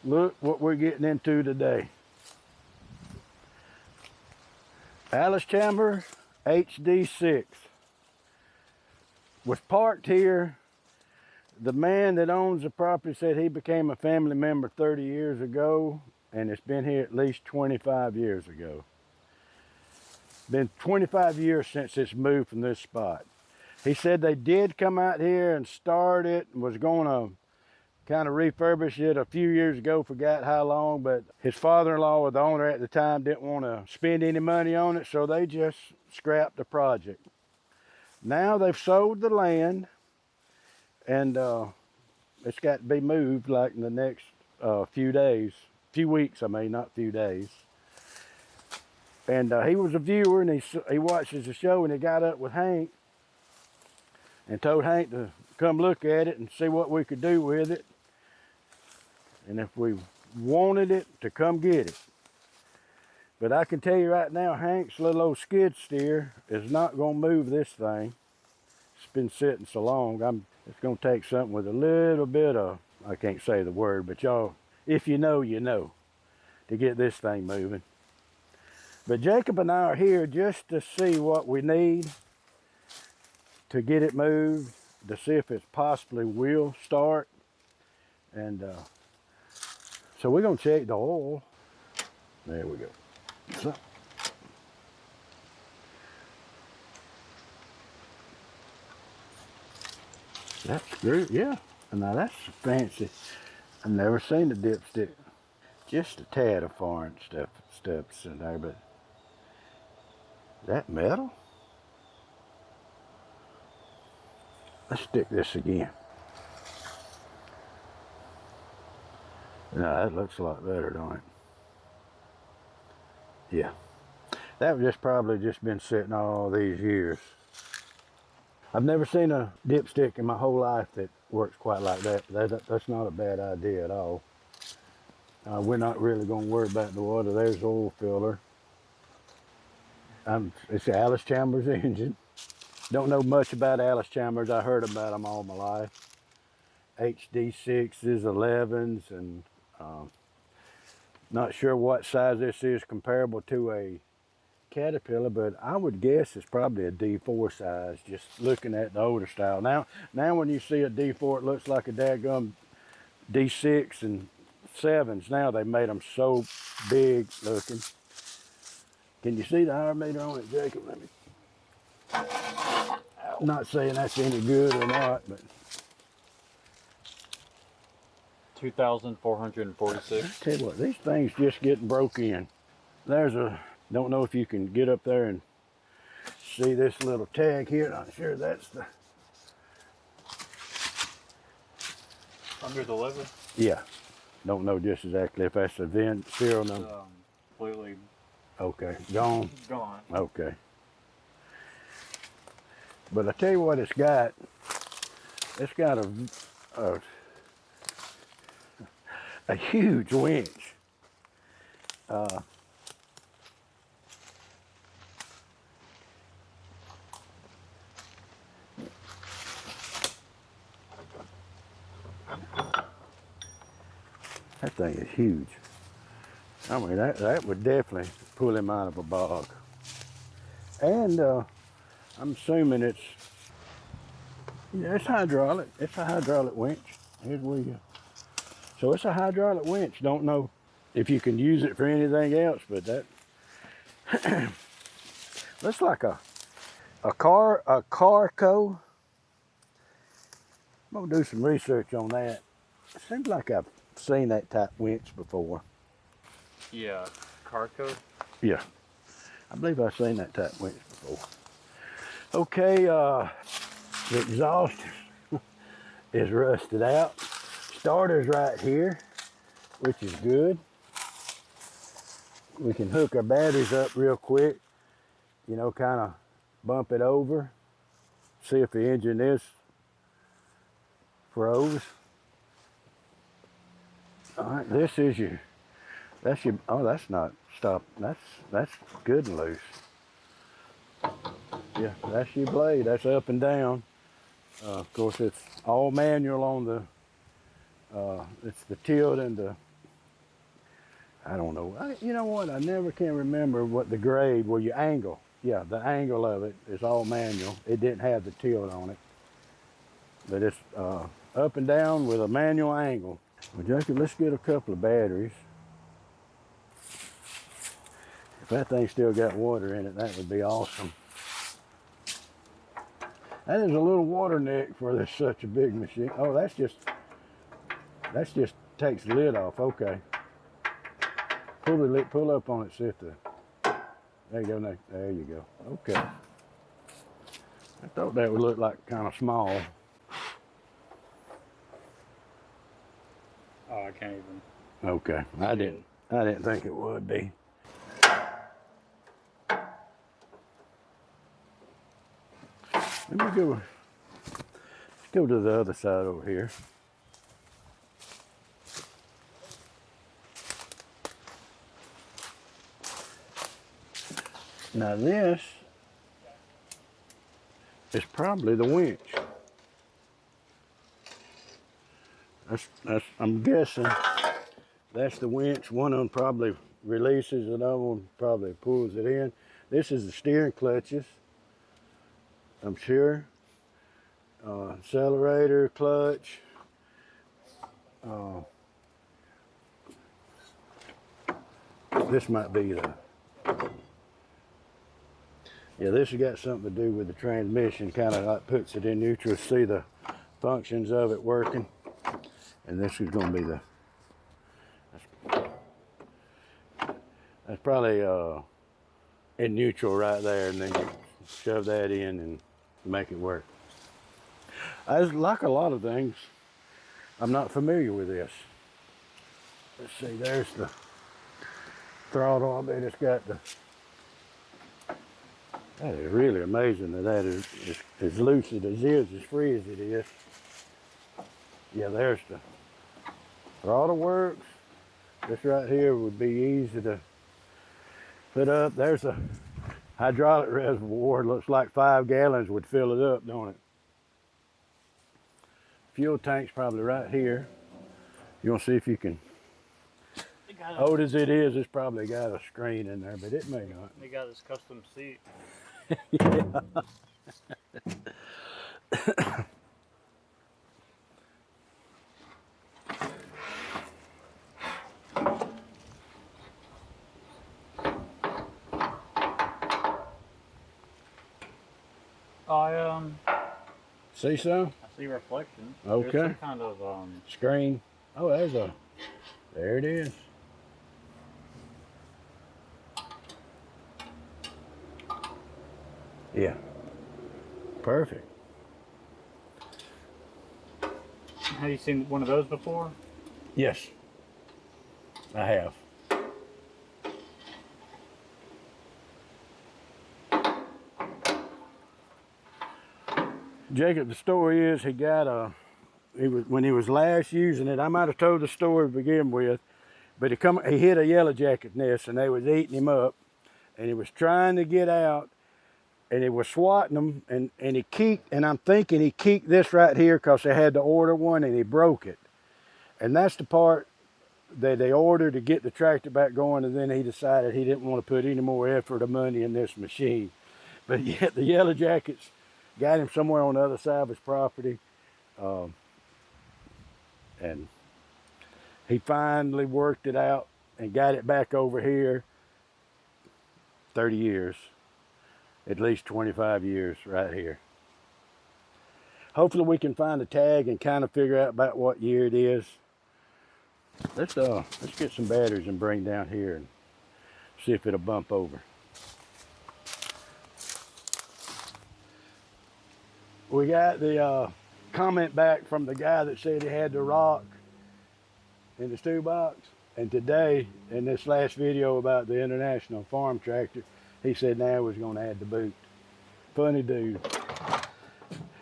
Look what we're getting into today. Allis-Chalmers HD6 was parked here. The man that owns the property said he became a family member 30 years ago, and it's been here at least 25 years ago. Been 25 years since it's moved from this spot. He said they did come out here and start it and was going to kind of refurbish it a few years ago, forgot how long, but his father-in-law, or the owner at the time, didn't want to spend any money on it, so they just scrapped the project. Now they've sold the land, and it's got to be moved like in the next few weeks, I mean, not few days. And he was a viewer, and he watches the show, and he got up with Hank and told Hank to come look at it and see what we could do with it. And if we wanted it, to come get it. But I can tell you right now, Hank's little old skid steer is not going to move this thing. It's been sitting so long. It's going to take something with a little bit of, I can't say the word, but y'all, if you know, you know, to get this thing moving. But Jacob and I are here just to see what we need to get it moved, to see if it possibly will start. And so we're going to check the oil. There we go. So, that's great, yeah. Now that's fancy. I've never seen a dipstick. Just a tad of foreign stuff's in there, but that metal? Let's stick this again. No, that looks a lot better, don't it? Yeah. That was just probably just been sitting all these years. I've never seen a dipstick in my whole life that works quite like that. That's not a bad idea at all. We're not really going to worry about the water. There's oil filler. It's the Allis-Chalmers engine. Don't know much about Allis-Chalmers. I heard about them all my life. HD6s, 11s, and not sure what size this is comparable to a Caterpillar, but I would guess it's probably a D4 size, just looking at the older style. Now when you see a D4, it looks like a daggum D6 and 7s. Now they made them so big looking. Can you see the hour meter on it, Jacob? Let me. I'm not saying that's any good or not, but 2,446. tell you what, these things just getting broke in. Don't know if you can get up there and see this little tag here. Not sure that's the. Under the lever? Yeah. Don't know just exactly if that's the VIN serial number. Completely Okay. Gone? gone. Okay. But I tell you what it's got. It's got a huge winch. That thing is huge. I mean, that would definitely pull him out of a bog. And I'm assuming it's hydraulic. It's a hydraulic winch. Here's where you. So it's a hydraulic winch. Don't know if you can use it for anything else, but that looks like a Carco. I'm gonna do some research on that. It seems like I've seen that type winch before. Yeah, Carco. Yeah, I believe I've seen that type winch before. Okay, the exhaust is rusted out. Starter's right here, which is good. We can hook our batteries up real quick, you know, kind of bump it over, see if the engine is froze. All right, this is oh, that's not stop. That's good and loose. Yeah, that's your blade. That's up and down. Of course, it's all manual on the, it's the tilt and the I don't know. You know what? I never can remember what the grade, where you angle. Yeah, the angle of it is all manual. It didn't have the tilt on it. But it's up and down with a manual angle. Well, Jacob, let's get a couple of batteries. If that thing still got water in it, that would be awesome. That is a little water neck for this such a big machine. Oh, that's just takes the lid off. Okay. Pull the lid, pull up on it, see if the, there you go, Nick. There you go. Okay. I thought that would look like kind of small. Oh, I can't even. Okay, I didn't think it would be. Let me go. Let's go to the other side over here. Now this is probably the winch. I'm guessing that's the winch. One of them probably releases, another one probably pulls it in. This is the steering clutches, I'm sure. Accelerator, clutch. This might be the, yeah, this has got something to do with the transmission, kind of like puts it in neutral, see the functions of it working. And this is going to be the, that's probably in neutral right there, and then you shove that in and make it work. As like a lot of things, I'm not familiar with this. Let's see, there's the throttle. I bet it's got the, that is really amazing that is as loose as it is, as free as it is. Yeah, there's the throttle works. This right here would be easy to put up. There's a hydraulic reservoir. Looks like 5 gallons would fill it up, don't it? Fuel tank's probably right here. You want to see if you can, old as it is, it's probably got a screen in there, but it may not. They got this custom seat. Yeah. I See some? I see reflections. Okay. There's some kind of Screen. Oh, there's a, there it is. Yeah. Perfect. Have you seen one of those before? Yes, I have. Jacob, the story is he got a, when he was last using it, I might have told the story to begin with, but he hit a yellow jacket nest and they was eating him up, and he was trying to get out, and he was swatting them, and he keeked, and I'm thinking he keeked this right here because they had to order one, and he broke it. And that's the part that they ordered to get the tractor back going, and then he decided he didn't want to put any more effort or money in this machine. But yet the yellow jackets got him somewhere on the other side of his property. And he finally worked it out and got it back over here. 30 years, at least 25 years right here. Hopefully we can find a tag and kind of figure out about what year it is. Let's get some batteries and bring down here and see if it'll bump over. We got the comment back from the guy that said he had the rock in his toolbox. And today, in this last video about the International Farm Tractor, he said now he's going to add the boot. Funny dude.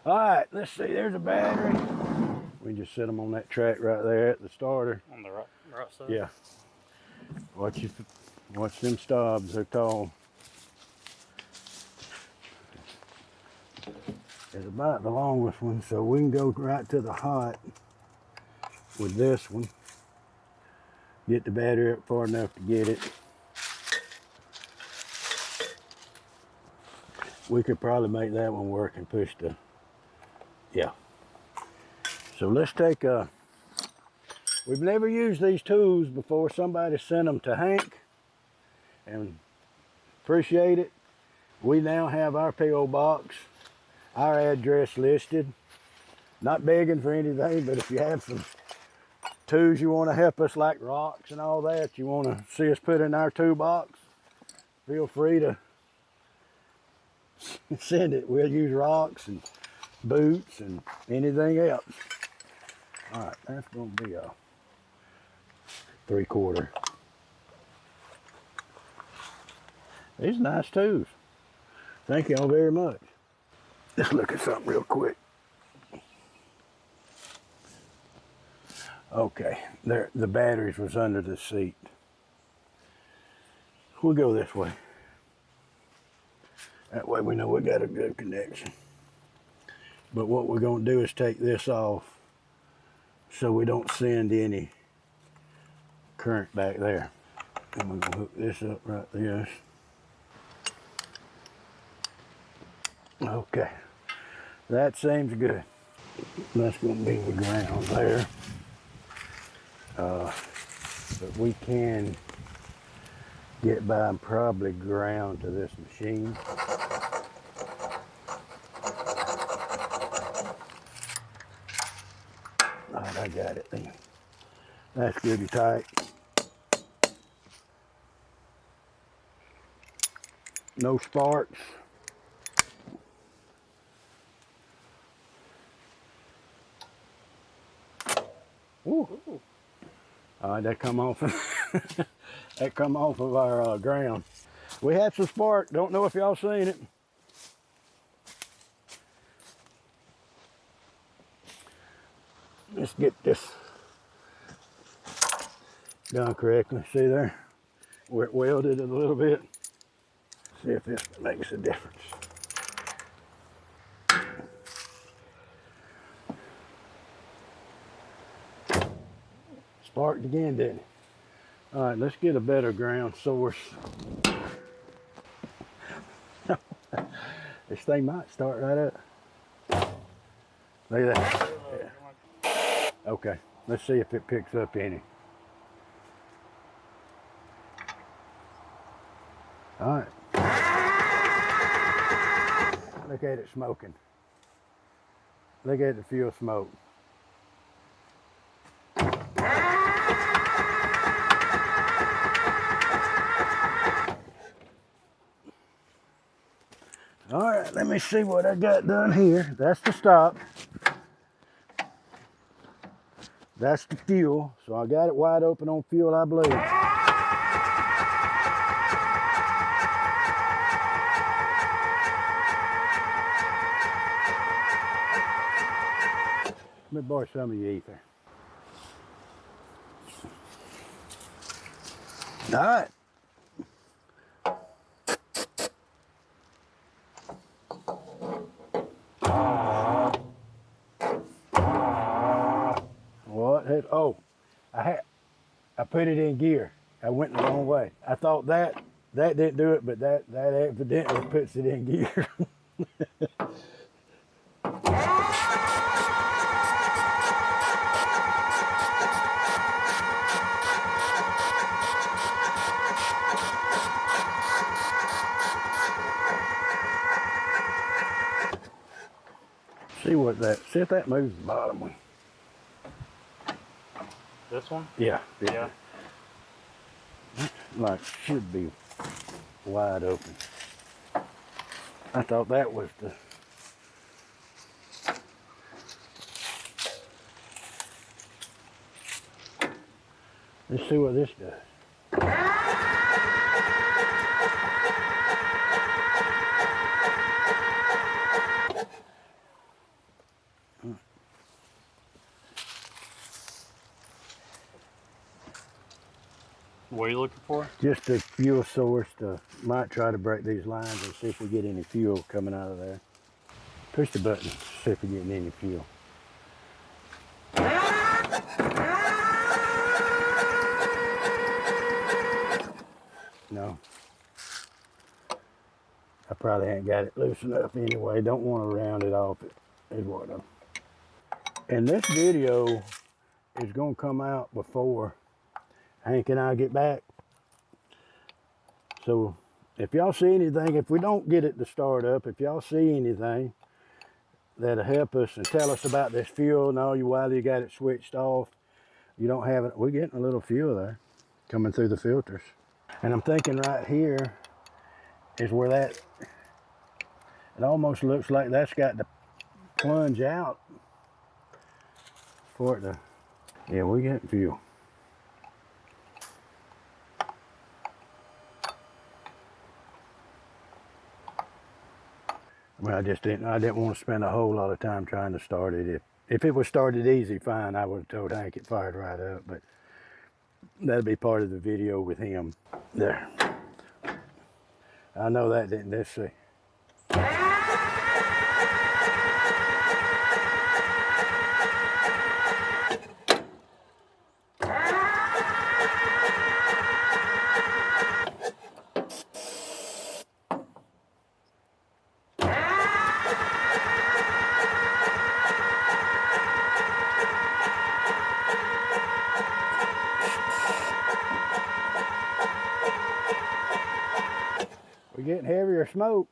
All right, let's see. There's a battery. We can just set them on that track right there at the starter. On the right side? Yeah. Watch them stobs. They're tall. It's about the longest one, so we can go right to the hot with this one. Get the battery up far enough to get it. We could probably make that one work and push the, yeah. So let's take a, we've never used these tools before. Somebody sent them to Hank and appreciate it. We now have our P.O. box, our address listed. Not begging for anything, but if you have some tools you want to help us, like rocks and all that, you want to see us put in our toolbox, feel free to send it. We'll use rocks and boots and anything else. All right, that's going to be a 3/4. These are nice tools. Thank y'all very much. Let's look at something real quick. Okay, there, the batteries was under the seat. We'll go this way. That way we know we got a good connection. But what we're going to do is take this off so we don't send any current back there. And we're going to hook this up right there. Okay, that seems good. That's going to be the ground there. But we can get by and probably ground to this machine. All right, I got it then. That's good and tight. No sparks. Ooh. All right, that come off. That come off of our ground. We had some spark. Don't know if y'all seen it. Let's get this done correctly. See there? Where it welded it a little bit. See if this makes a difference. Sparked again, didn't it? All right, let's get a better ground source. This thing might start right up. Look at that. Yeah. Okay, let's see if it picks up any. All right. Look at it smoking. Look at the fuel smoke. All right, let me see what I got done here. That's the stop. That's the fuel. So I got it wide open on fuel, I believe. Let me borrow some of your ether. All right. What? Oh, I put it in gear. I went the wrong way. I thought that didn't do it, but that evidently puts it in gear. See if that moves the bottom one. This one? Yeah. Yeah. Like should be wide open. I thought that was the. Let's see what this does. What are you looking for? Just a fuel source. Might try to break these lines and see if we get any fuel coming out of there. Push the button, see if we're getting any fuel. No. I probably ain't got it loose enough anyway. Don't want to round it off. Is what I'm. And this video is going to come out before Hank and I get back. So if y'all see anything, if we don't get it to start up, if y'all see anything that'll help us and tell us about this fuel and all you while you got it switched off, you don't have it. We're getting a little fuel there coming through the filters. And I'm thinking right here is where that, it almost looks like that's got to plunge out for it to, yeah, we get fuel. Well, I didn't want to spend a whole lot of time trying to start it. If it was started easy, fine, I would have told Hank it fired right up, but that'll be part of the video with him. There. I know that didn't, let's see. We're getting heavier smoke.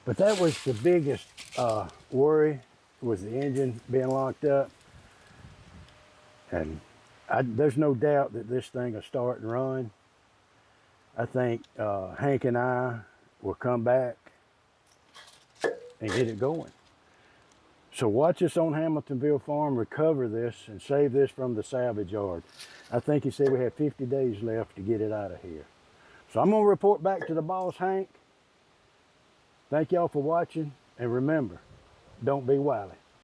But that was the biggest worry, was the engine being locked up. And there's no doubt that this thing will start and run. I think Hank and I will come back and get it going. So watch us on Hamiltonville Farm recover this and save this from the salvage yard. I think he said we have 50 days left to get it out of here. So I'm gonna report back to the boss, Hank. Thank y'all for watching, and remember, don't be wily.